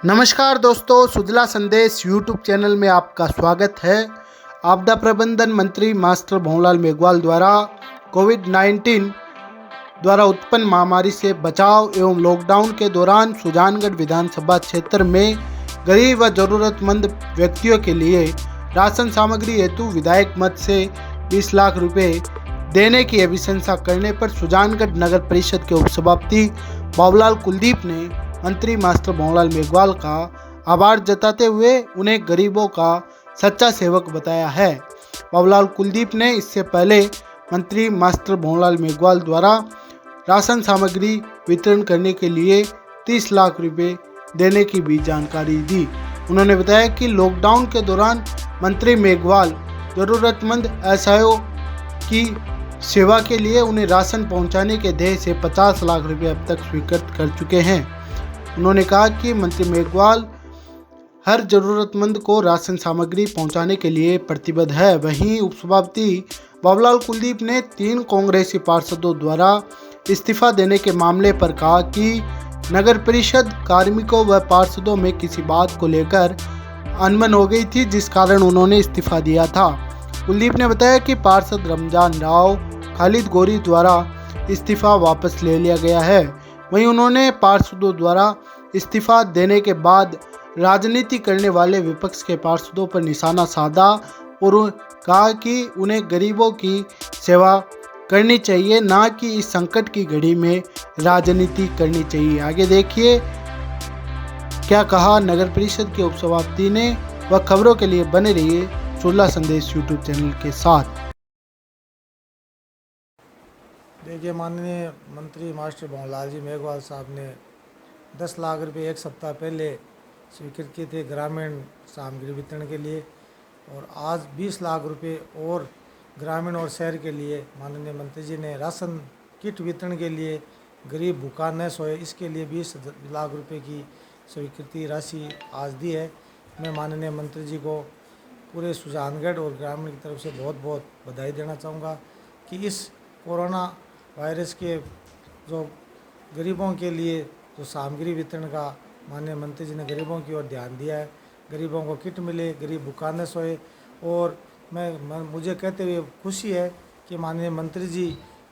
नमस्कार दोस्तों, सुजला संदेश यूट्यूब चैनल में आपका स्वागत है। आपदा प्रबंधन मंत्री मास्टर भंवरलाल मेघवाल द्वारा कोविड-19 द्वारा उत्पन्न महामारी से बचाव एवं लॉकडाउन के दौरान सुजानगढ़ विधानसभा क्षेत्र में गरीब व जरूरतमंद व्यक्तियों के लिए राशन सामग्री हेतु विधायक मद से 20 लाख रुपए देने की अभिशंसा करने पर सुजानगढ़ नगर परिषद के उपसभापति बाबूलाल कुलदीप ने मंत्री मास्टर भंवरलाल मेघवाल का आभार जताते हुए उन्हें गरीबों का सच्चा सेवक बताया है। बाबूलाल कुलदीप ने इससे पहले मंत्री मास्टर भंवरलाल मेघवाल द्वारा राशन सामग्री वितरण करने के लिए 30 लाख रुपए देने की भी जानकारी दी। उन्होंने बताया कि लॉकडाउन के दौरान मंत्री मेघवाल जरूरतमंद असहायों की सेवा के लिए उन्हें राशन पहुंचाने के ध्येय से 50 लाख रुपए अब तक स्वीकृत कर चुके हैं। उन्होंने कहा कि मंत्री मेघवाल हर जरूरतमंद को राशन सामग्री पहुंचाने के लिए प्रतिबद्ध है। वहीं उपसभापति बाबूलाल कुलदीप ने 3 कांग्रेसी पार्षदों द्वारा इस्तीफा देने के मामले पर कहा कि नगर परिषद कार्मिकों व पार्षदों में किसी बात को लेकर अनबन हो गई थी, जिस कारण उन्होंने इस्तीफा दिया था। कुलदीप ने बताया कि पार्षद रमजान राव, खालिद गोरी द्वारा इस्तीफा वापस ले लिया गया है। वहीं उन्होंने पार्षदों द्वारा इस्तीफा देने के बाद राजनीति करने वाले विपक्ष के पार्षदों पर निशाना साधा और कहा कि उन्हें गरीबों की सेवा करनी चाहिए, ना कि इस संकट की घड़ी में राजनीति करनी चाहिए। आगे देखिए क्या कहा नगर परिषद के उपसभापति ने। वह खबरों के लिए बने रहिए सुजला संदेश यूट्यूब चैनल के साथ। देखिए, माननीय मंत्री मास्टर भंवरलाल जी मेघवाल साहब ने 10 लाख रुपए एक सप्ताह पहले स्वीकृत किए थे ग्रामीण सामग्री वितरण के लिए, और आज 20 लाख रुपए और ग्रामीण और शहर के लिए माननीय मंत्री जी ने राशन किट वितरण के लिए गरीब भूखा न सोए, इसके लिए 20 लाख रुपए की स्वीकृति राशि आज दी है। मैं माननीय मंत्री जी को पूरे सुजानगढ़ और ग्रामीण की तरफ से बहुत बहुत बधाई देना चाहूँगा कि इस कोरोना वायरस के जो गरीबों के लिए जो सामग्री वितरण का माननीय मंत्री जी ने गरीबों की ओर ध्यान दिया है। गरीबों को किट मिले, गरीब भूखा न सोए। और मुझे कहते हुए खुशी है कि माननीय मंत्री जी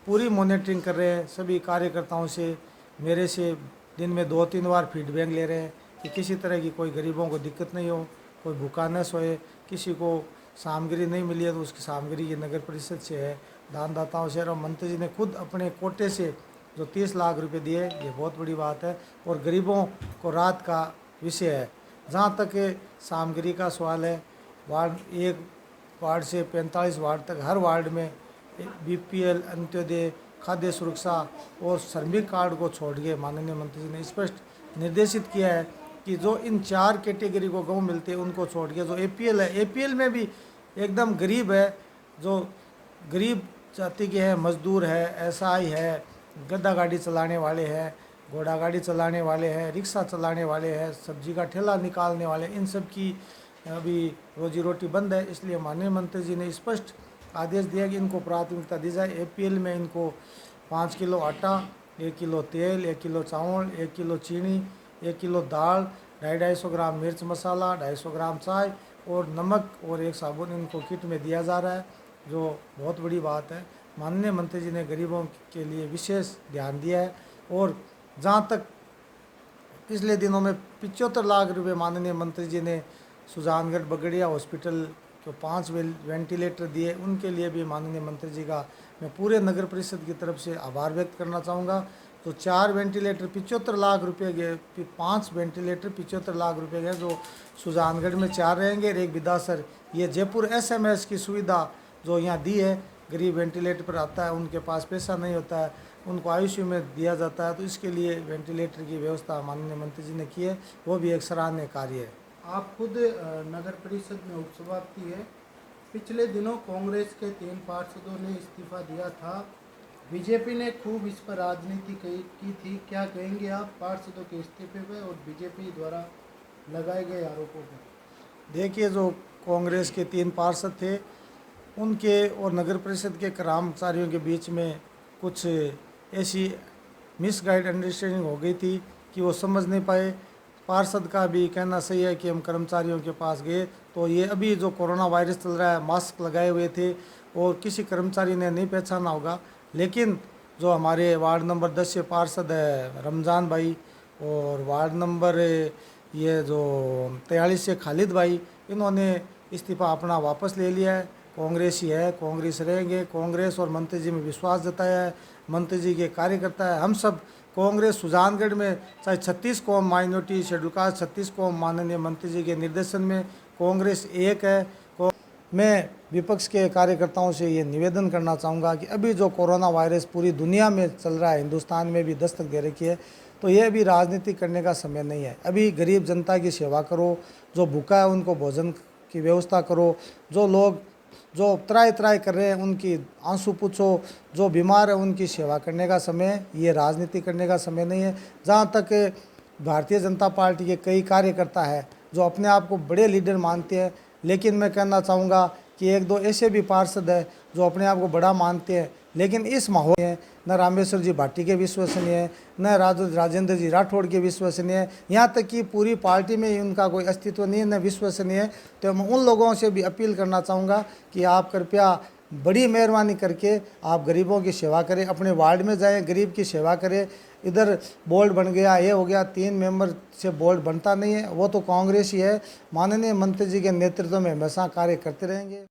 पूरी मॉनिटरिंग कर रहे हैं, सभी कार्यकर्ताओं से मेरे से दिन में 2-3 बार फीडबैक ले रहे हैं कि किसी तरह की कोई गरीबों को दिक्कत नहीं हो, कोई भूखा न सोए। किसी को सामग्री नहीं मिली है तो उसकी सामग्री ये नगर परिषद से है, दानदाताओं से। और मंत्री जी ने खुद अपने कोटे से जो 30 लाख रुपए दिए, ये बहुत बड़ी बात है और गरीबों को राहत का विषय है। जहाँ तक सामग्री का सवाल है, एक वार्ड से 45 वार्ड तक हर वार्ड में BPL, अंत्योदय, खाद्य सुरक्षा और श्रमिक कार्ड को छोड़ के माननीय मंत्री जी ने स्पष्ट निर्देशित किया है कि जो इन 4 कैटेगरी को गेहूँ मिलते हैं उनको छोड़ के जो APL है, APL में भी एकदम गरीब है, जो गरीब जाति के हैं, मजदूर है, SI है, गद्दा गाड़ी चलाने वाले हैं, घोड़ा गाड़ी चलाने वाले हैं, रिक्शा चलाने वाले हैं, सब्जी का ठेला निकालने वाले, इन सब की अभी रोजी रोटी बंद है। इसलिए माननीय मंत्री जी ने स्पष्ट आदेश दिया कि इनको प्राथमिकता दी जाए। APL में इनको 5 किलो आटा, 1 किलो तेल, 1 किलो चावल, 1 किलो चीनी, 1 किलो दाल, 250 ग्राम मिर्च मसाला, 250 ग्राम चाय और नमक और 1 साबुन इनको किट में दिया जा रहा है, जो बहुत बड़ी बात है। माननीय मंत्री जी ने गरीबों के लिए विशेष ध्यान दिया है। और जहाँ तक पिछले दिनों में 75 लाख रुपए माननीय मंत्री जी ने सुजानगढ़ बगड़िया हॉस्पिटल को 5 वेंटिलेटर दिए, उनके लिए भी माननीय मंत्री जी का मैं पूरे नगर परिषद की तरफ से आभार व्यक्त करना चाहूँगा। तो 4 वेंटिलेटर 75 लाख रुपये गए, 5 वेंटिलेटर 75 लाख रुपये गए, जो सुजानगढ़ में 4 रहेंगे और 1 विदासर। ये जयपुर SMS की सुविधा जो यहाँ दी है, गरीब वेंटिलेटर पर आता है, उनके पास पैसा नहीं होता है, उनको ICU में दिया जाता है, तो इसके लिए वेंटिलेटर की व्यवस्था माननीय मंत्री जी ने की है, वो भी एक सराहनीय कार्य है। आप खुद नगर परिषद में उपसभापति है। पिछले दिनों कांग्रेस के 3 पार्षदों ने इस्तीफा दिया था। बीजेपी ने खूब इस पर राजनीति की थी। क्या कहेंगे आप पार्षदों के इस्तीफे पर और बीजेपी द्वारा लगाए गए आरोपों पर? देखिए, जो कांग्रेस के 3 पार्षद थे, उनके और नगर परिषद के कर्मचारियों के बीच में कुछ ऐसी मिसगाइड अंडरस्टैंडिंग हो गई थी कि वो समझ नहीं पाए पार्षद का भी कहना सही है कि हम कर्मचारियों के पास गए तो ये अभी जो कोरोना वायरस चल रहा है मास्क लगाए हुए थे और किसी कर्मचारी ने नहीं पहचाना होगा, लेकिन जो हमारे वार्ड नंबर 10 से पार्षद है रमज़ान भाई और वार्ड नंबर ये जो 43 से खालिद भाई, इन्होंने इस्तीफ़ा अपना वापस ले लिया है। कांग्रेस ही है, कांग्रेस रहेंगे। कांग्रेस और मंत्री जी में विश्वास जताया है, मंत्री जी के कार्यकर्ता है। हम सब कांग्रेस सुजानगढ़ में चाहे 36 कौम माइनॉरिटी शेड्यूल कास्ट 36 कौम माननीय मंत्री जी के निर्देशन में कांग्रेस एक है। मैं विपक्ष के कार्यकर्ताओं से ये निवेदन करना चाहूँगा कि अभी जो कोरोना वायरस पूरी दुनिया में चल रहा है, हिंदुस्तान में भी दस्तक दे रखी है, तो ये अभी राजनीति करने का समय नहीं है। अभी गरीब जनता की सेवा करो, जो भूखा है उनको भोजन की व्यवस्था करो, जो लोग जो त्राई त्राई कर रहे हैं उनकी आंसू पूछो, जो बीमार है उनकी सेवा करने का समय, ये राजनीति करने का समय नहीं है। जहाँ तक भारतीय जनता पार्टी के कई कार्यकर्ता हैं जो अपने आप को बड़े लीडर मानते हैं, लेकिन मैं कहना चाहूँगा कि एक दो ऐसे भी पार्षद हैं जो अपने आप को बड़ा मानते हैं, लेकिन इस माहौल में न रामेश्वर जी भाटी के विश्वसनीय है, न राजेंद्र जी राठौड़ के विश्वसनीय है, यहाँ तक कि पूरी पार्टी में उनका कोई अस्तित्व नहीं है, न विश्वसनीय है। तो मैं उन लोगों से भी अपील करना चाहूँगा कि आप कृपया बड़ी मेहरबानी करके आप गरीबों की सेवा करें, अपने वार्ड में जाएं, गरीब की सेवा करें। इधर बोर्ड बन गया, ये हो गया, 3 मेंबर से बोर्ड बनता नहीं है, वो तो कांग्रेस ही है। माननीय मंत्री जी के नेतृत्व में हमेशा कार्य करते रहेंगे।